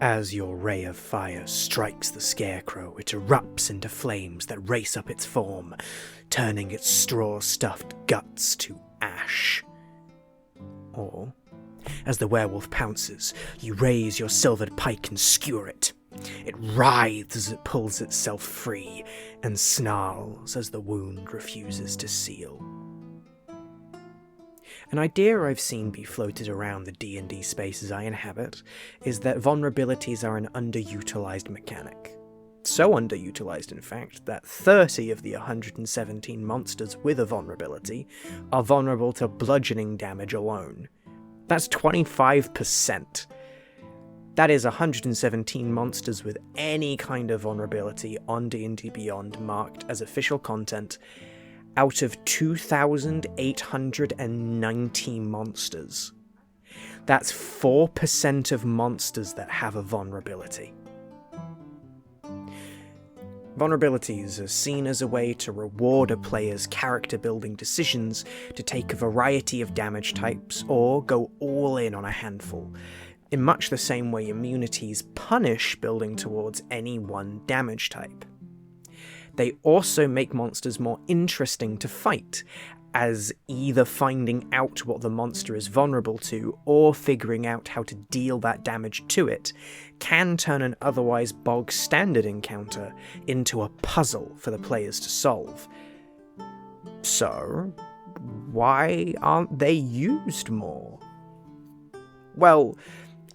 As your ray of fire strikes the scarecrow, it erupts into flames that race up its form, turning its straw-stuffed guts to ash. Or, as the werewolf pounces, you raise your silvered pike and skewer it. It writhes as it pulls itself free, and snarls as the wound refuses to seal. An idea I've seen be floated around the D&D spaces I inhabit is that vulnerabilities are an underutilized mechanic. So underutilized, in fact, that 30 of the 117 monsters with a vulnerability are vulnerable to bludgeoning damage alone. That's 25%. That is 117 monsters with any kind of vulnerability on D&D Beyond marked as official content out of 2,890 monsters. That's 4% of monsters that have a vulnerability. Vulnerabilities are seen as a way to reward a player's character-building decisions to take a variety of damage types or go all in on a handful, in much the same way immunities punish building towards any one damage type. They also make monsters more interesting to fight, as either finding out what the monster is vulnerable to or figuring out how to deal that damage to it can turn an otherwise bog-standard encounter into a puzzle for the players to solve. So, why aren't they used more? Well,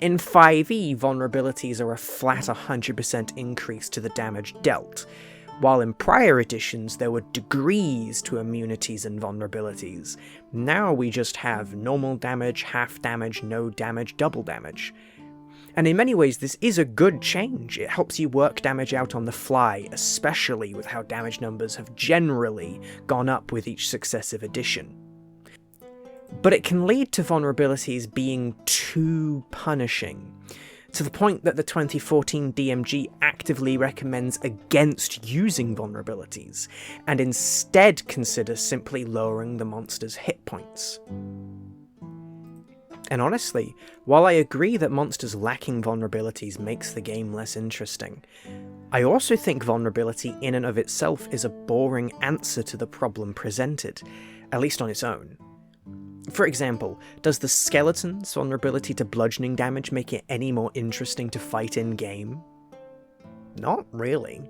in 5e, vulnerabilities are a flat 100% increase to the damage dealt, while in prior editions there were degrees to immunities and vulnerabilities. Now we just have normal damage, half damage, no damage, double damage. And in many ways this is a good change. It helps you work damage out on the fly, especially with how damage numbers have generally gone up with each successive edition. But it can lead to vulnerabilities being too punishing, to the point that the 2014 DMG actively recommends against using vulnerabilities, and instead considers simply lowering the monster's hit points. And honestly, while I agree that monsters lacking vulnerabilities makes the game less interesting, I also think vulnerability in and of itself is a boring answer to the problem presented, at least on its own. For example, does the skeleton's vulnerability to bludgeoning damage make it any more interesting to fight in-game? Not really.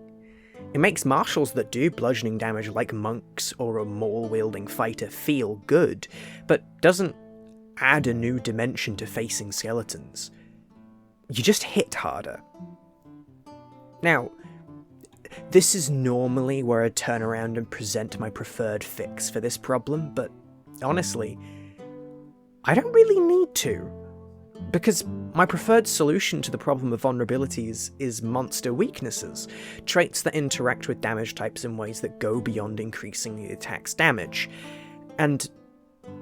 It makes martials that do bludgeoning damage like monks or a maul-wielding fighter feel good, but doesn't add a new dimension to facing skeletons. You just hit harder. Now, this is normally where I turn around and present my preferred fix for this problem, but honestly, I don't really need to, because my preferred solution to the problem of vulnerabilities is monster weaknesses, traits that interact with damage types in ways that go beyond increasing the attack's damage, and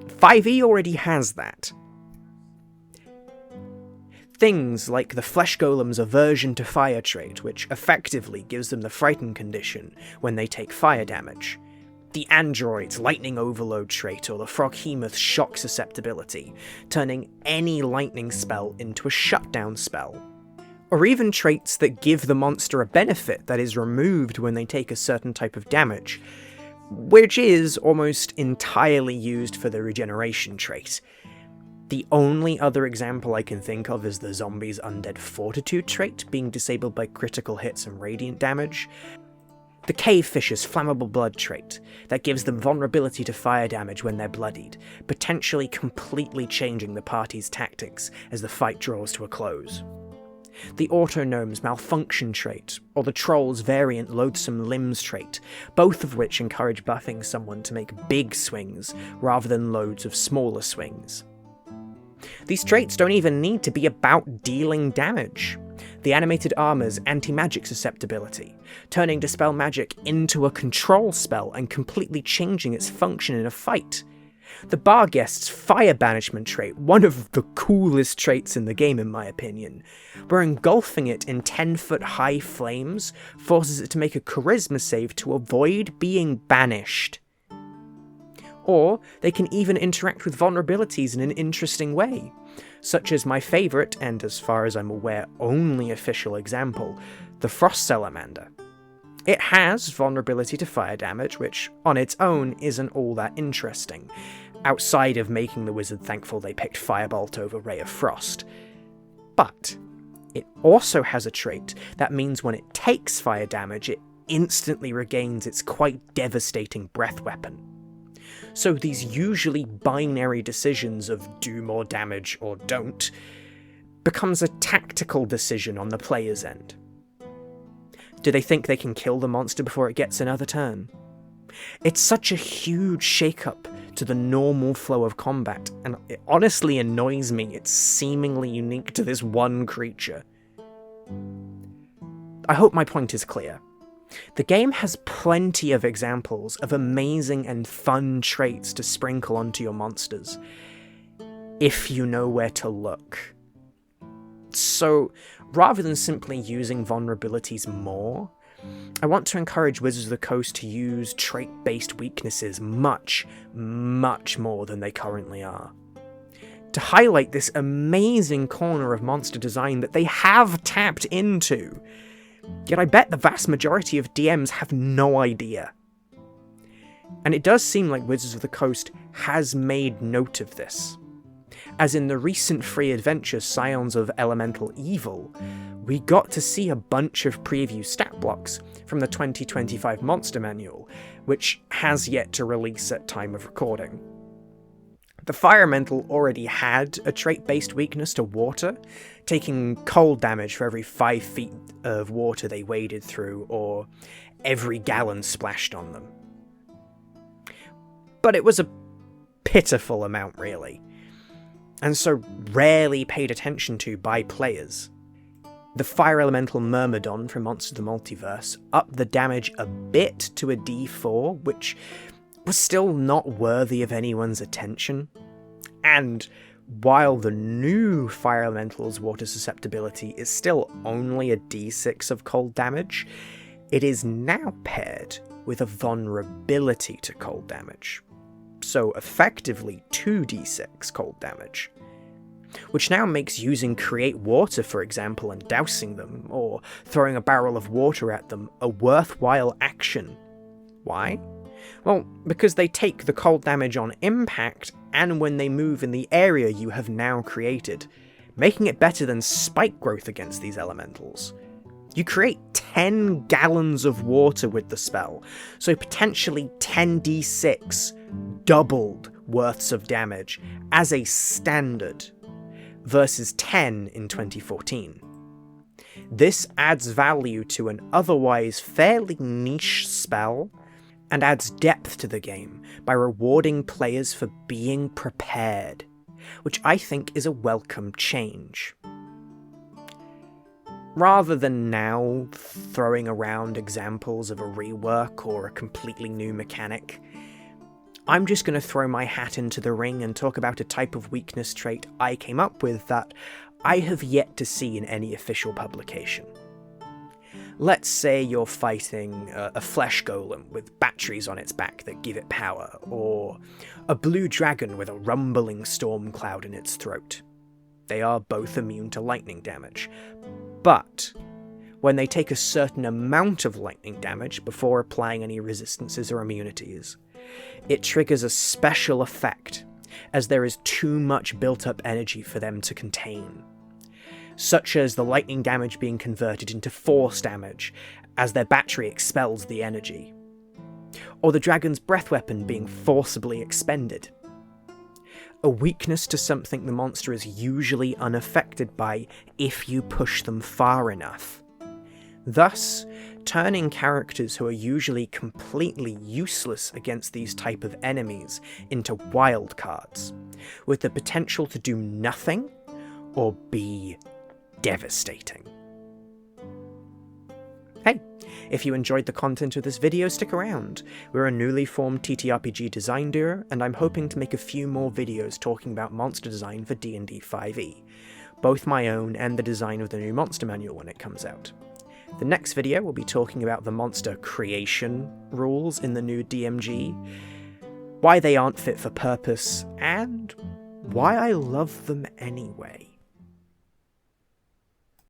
5e already has that. Things like the Flesh Golem's aversion to fire trait, which effectively gives them the frighten condition when they take fire damage, the android's lightning overload trait, or the Froghemoth's shock susceptibility, turning any lightning spell into a shutdown spell. Or even traits that give the monster a benefit that is removed when they take a certain type of damage, which is almost entirely used for the regeneration trait. The only other example I can think of is the zombie's undead fortitude trait being disabled by critical hits and radiant damage, the Cavefish's flammable blood trait, that gives them vulnerability to fire damage when they're bloodied, potentially completely changing the party's tactics as the fight draws to a close. The Autognome's malfunction trait, or the Troll's variant loathsome limbs trait, both of which encourage buffing someone to make big swings rather than loads of smaller swings. These traits don't even need to be about dealing damage. The animated armor's anti-magic susceptibility, turning Dispel Magic into a control spell and completely changing its function in a fight. The Barghest's fire banishment trait, one of the coolest traits in the game in my opinion, where engulfing it in 10-foot high flames forces it to make a charisma save to avoid being banished. Or they can even interact with vulnerabilities in an interesting way. such as my favourite, and as far as I'm aware only official example, the Frost Salamander. It has vulnerability to fire damage, which on its own isn't all that interesting, outside of making the wizard thankful they picked Firebolt over Ray of Frost. But it also has a trait that means when it takes fire damage, it instantly regains its quite devastating breath weapon. So these usually binary decisions of do more damage or don't becomes a tactical decision on the player's end. Do they think they can kill the monster before it gets another turn? It's such a huge shake-up to the normal flow of combat, and it honestly annoys me it's seemingly unique to this one creature. I hope my point is clear. The game has plenty of examples of amazing and fun traits to sprinkle onto your monsters, if you know where to look. So, rather than simply using vulnerabilities more, I want to encourage Wizards of the Coast to use trait-based weaknesses much, much more than they currently are. To highlight this amazing corner of monster design that they have tapped into, yet I bet the vast majority of DMs have no idea. And it does seem like Wizards of the Coast has made note of this, as in the recent free adventure Scions of Elemental Evil, we got to see a bunch of preview stat blocks from the 2025 Monster Manual, which has yet to release at time of recording. The Fire Elemental already had a trait-based weakness to water, taking cold damage for every 5 feet of water they waded through, or every gallon splashed on them. But it was a pitiful amount, really, and so rarely paid attention to by players. The Fire Elemental Myrmidon from Monsters of the Multiverse upped the damage a bit to a D4, which was still not worthy of anyone's attention. And while the new Fire Elemental's water susceptibility is still only a D6 of cold damage, it is now paired with a vulnerability to cold damage. So effectively 2d6 cold damage, which now makes using Create Water, for example, and dousing them, or throwing a barrel of water at them, a worthwhile action. Why? Well, because they take the cold damage on impact, and when they move in the area you have now created, making it better than spike growth against these elementals. You create 10 gallons of water with the spell, so potentially 10d6 doubled worths of damage as a standard, versus 10 in 2014. This adds value to an otherwise fairly niche spell, and adds depth to the game by rewarding players for being prepared, which I think is a welcome change. Rather than now throwing around examples of a rework or a completely new mechanic, I'm just going to throw my hat into the ring and talk about a type of weakness trait I came up with that I have yet to see in any official publication. Let's say you're fighting a flesh golem with batteries on its back that give it power, or a blue dragon with a rumbling storm cloud in its throat. They are both immune to lightning damage, but when they take a certain amount of lightning damage before applying any resistances or immunities, it triggers a special effect, as there is too much built-up energy for them to contain, such as the lightning damage being converted into force damage as their battery expels the energy, or the dragon's breath weapon being forcibly expended. A weakness to something the monster is usually unaffected by if you push them far enough. Thus, turning characters who are usually completely useless against these type of enemies into wildcards, with the potential to do nothing or be devastating. Hey, if you enjoyed the content of this video, stick around. We're a newly formed TTRPG design duo, and I'm hoping to make a few more videos talking about monster design for D&D 5e, both my own and the design of the new monster manual when it comes out. The next video will be talking about the monster creation rules in the new DMG, why they aren't fit for purpose, and why I love them anyway.